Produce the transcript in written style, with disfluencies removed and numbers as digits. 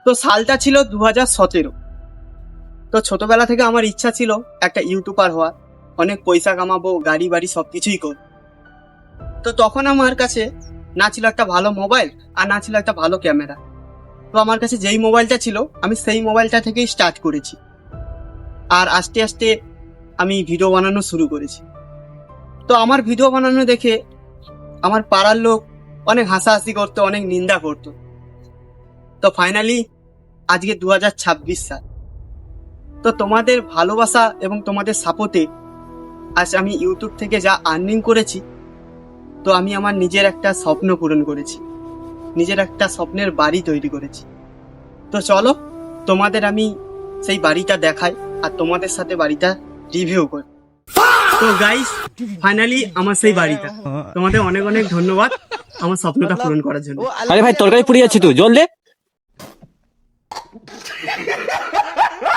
তো সালটা ছিল 2017। তো ছোটবেলা থেকে আমার ইচ্ছা ছিল একটা ইউটিউবার হওয়ার, অনেক পয়সা কামাবো, গাড়ি বাড়ি সবকিছুই কর। তো তখন আমার কাছে না ছিল একটা ভালো মোবাইল, আর না ছিল একটা ভালো ক্যামেরা। তো আমার কাছে যেই মোবাইলটা ছিল আমি সেই মোবাইলটা থেকেই স্টার্ট করেছি, আর আস্তে আস্তে আমি ভিডিও বানানো শুরু করেছি। তো আমার ভিডিও বানানো দেখে আমার পাড়ার লোক অনেক হাসাহাসি করতো, অনেক নিন্দা করতো। তো ফাইনালি আজকে 2026 সাল। তো তোমাদের ভালোবাসা এবং তোমাদের সাপোর্টে আজ আমি ইউটিউব থেকে যা আর্নিং করেছি, তো আমি আমার নিজের একটা স্বপ্ন পূরণ করেছি, নিজের একটা স্বপ্নের বাড়ি তৈরি করেছি। তো চলো তোমাদের আমি সেই বাড়িটা দেখাই, আর তোমাদের সাথে বাড়িটা রিভিউ করি। তো গাইস, ফাইনালি আমার সেই বাড়িটা। তোমাদের অনেক অনেক ধন্যবাদ আমার স্বপ্নটা পূরণ করার জন্য। আরে ভাই তরকারি পুড়ে যাচ্ছে, তুই জল দে।